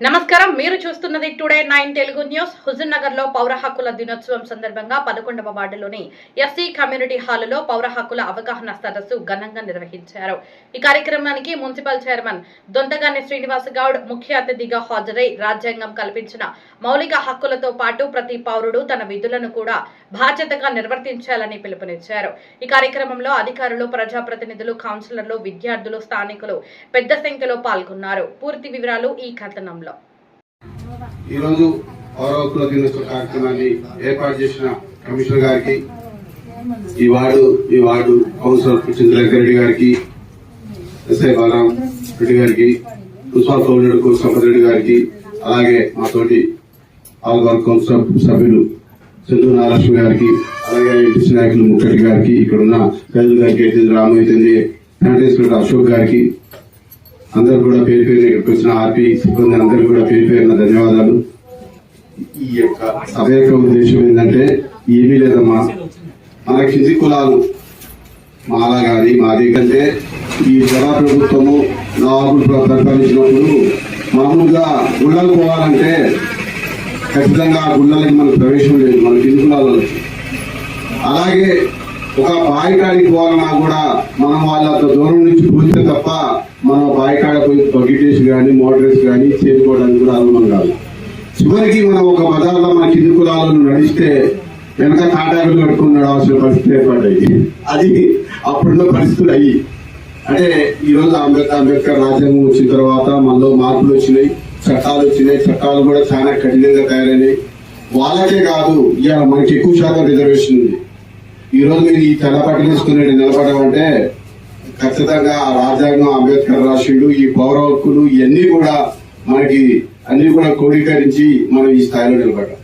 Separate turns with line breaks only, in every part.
నమస్కారం, మీరు చూస్తున్నది టుడే 9 తెలుగు న్యూస్. హుజూర్ నగర్ లో పౌర హక్కుల దినోత్సవం సందర్భంగా 11వ వార్డులోని ఎస్సీ కమ్యూనిటీ హాలులో పౌర హక్కుల అవగాహన సదస్సు ఘనంగా నిర్వహించారు. ఈ కార్యక్రమానికి మున్సిపల్ చైర్మన్ దొంతగాని శ్రీనివాస్ గౌడ్ ముఖ్య అతిథిగా హాజరై రాజ్యాంగం కల్పించిన మౌలిక హక్కులతో పాటు ప్రతి పౌరుడు తన విధులను కూడా బాధ్యతగా నిర్వర్తించాలని పిలుపునిచ్చారు. ఈ కార్యక్రమంలో అధికారులు, ప్రజాప్రతినిధులు, కౌన్సిలర్లు, విద్యార్థులు, స్థానికులు పెద్ద సంఖ్యలో పాల్గొన్నారు. పూర్తి వివరాలు ఈ కథనంలో.
ఈ రోజు పౌర హక్కుల దినోత్సవ కార్యక్రమాన్ని ఏర్పాటు చేసిన కమిషనర్ గారికి, ఈ వార్డు కౌన్సిలర్ చంద్రశేఖర్ రెడ్డి గారికి, ఎస్ఐ బాలరాం రెడ్డి గారికి, మున్సిపల్ కౌన్సిలర్ సంపత్ రెడ్డి గారికి, అలాగే మా తోటి ఆల్వార్ కౌన్సిలర్ సభ్యులు చంద్ర నారాయణ గారికి, అలాగే ఎంపీసీ నాయకులు ముఖ్యరెడ్డి గారికి, ఇక్కడ ఉన్న రైతుల గారికి, రామయ్య శానిటైజర్ అశోక్ గారికి, అందరూ కూడా పేరు పేరు ఇక్కడికి వచ్చిన ఆర్పీ సిబ్బంది అందరూ కూడా పేరు పేరున ధన్యవాదాలు. ఈ యొక్క సభ యొక్క ఉద్దేశం ఏంటంటే ఏమీ లేదమ్మా, మన కింది కులాలు మాలా గాని మాది కంటే ఈ జన ప్రభుత్వము నవాబులు పరిపాలించినప్పుడు మామూలుగా గుళ్ళకు పోవాలంటే ఖచ్చితంగా గుళ్ళకి మనకు ప్రవేశం లేదు మన కింది కులాలలో. అలాగే ఒక బాయికాడికి పోవాలన్నా కూడా మనం వాళ్ళంత దూరం నుంచి పోతే తప్ప మనం బాయికాడ పోయి బకెటేసి కానీ మోటరేసి కానీ చేసుకోవడానికి కూడా అనుమతి కాదు. చివరికి మనం ఒక బజార్లో మన కింది కులాలను నడిస్తే వెనక తాటాకులు కట్టుకుని నడవాల్సిన పరిస్థితి ఏర్పడ్డాయి. అది అప్పుడున్న పరిస్థితులు అయ్యి అంటే ఈరోజు అంబేద్కర్ రాజ్యాంగం వచ్చిన తర్వాత మనలో మార్పులు వచ్చినాయి, చట్టాలు వచ్చినాయి. చట్టాలు కూడా చాలా కఠినంగా తయారైనాయి. వాళ్ళకే కాదు, ఇవాళ మనకి ఎక్కువ శాతం రిజర్వేషన్ ఉంది. ఈ రోజు మీరు ఈ తెల్లపట్టు తీసుకుని నిలబడమంటే ఖచ్చితంగా రాజ్యాంగం అంబేద్కర్ రాష్ట్రుడు ఈ పౌర హక్కులు ఇవన్నీ కూడా మనకి అన్ని కూడా క్రోడీకరించి మనం ఈ స్థాయిలో నిలబడ్డాం.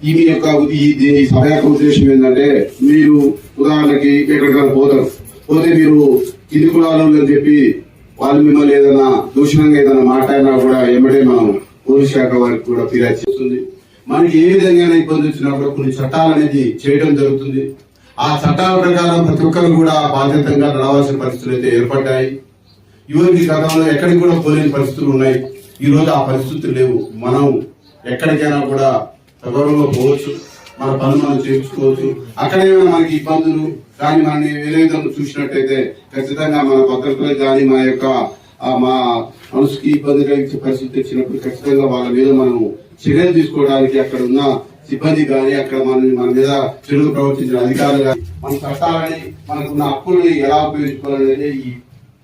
ఈ సభ యొక్క ఉద్దేశం ఏంటంటే, మీరు ఉదాహరణకి ఎక్కడికైనా పోతే మీరు కింది కులాలు అని చెప్పి వాళ్ళు మిమ్మల్ని ఏదైనా దూషణంగా ఏదైనా మాట్లాడినా కూడా ఎమ్మటే మనం పోలీస్ శాఖ వారికి కూడా ఫిర్యాదు చేస్తుంది. మనకి ఏ విధంగా ఇబ్బంది వచ్చినప్పుడు కొన్ని చట్టాలు అనేది చేయడం జరుగుతుంది. ఆ చట్టాల ప్రకారం ప్రతి ఒక్కరు కూడా బాధ్యతగా నడవాల్సిన పరిస్థితులు అయితే ఏర్పడ్డాయి. యువతి గతంలో ఎక్కడికి కూడా పోలేని పరిస్థితులు ఉన్నాయి. ఈ రోజు ఆ పరిస్థితులు లేవు. మనం ఎక్కడికైనా కూడా సగౌరవంగా పోవచ్చు, మన పనులు మనం చేయించుకోవచ్చు. అక్కడేమైనా మనకి ఇబ్బందులు కానీ మనం వేరే విధంగా చూసినట్టయితే ఖచ్చితంగా మన భద్రతలు కానీ మా మనసుకి ఇబ్బంది కలిగించే పరిస్థితి వచ్చినప్పుడు ఖచ్చితంగా వాళ్ళ మీద మనం చర్యలు తీసుకోవడానికి అక్కడ ఉన్న సిబ్బంది కానీ అక్కడ మన మీద చెడుగా ప్రవర్తించిన అధికారులు కానీ మన చట్టాలని మనకున్న హక్కుల్ని ఎలా ఉపయోగించుకోవాలనేది ఈ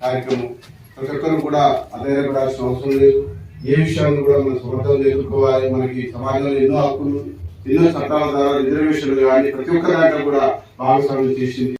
కార్యక్రమం. ప్రతి ఒక్కరు కూడా అధైర్యపడాల్సిన అవసరం లేదు. ఏ విషయాన్ని కూడా మనం సమర్థంగా ఎదుర్కోవాలి. మనకి సమాజంలో ఎన్నో హక్కులు, ఎన్నో చట్టాల ద్వారా రిజర్వేషన్లు కానీ ప్రతి ఒక్క దాంట్లో కూడా భాగస్వామ్యం చేసింది.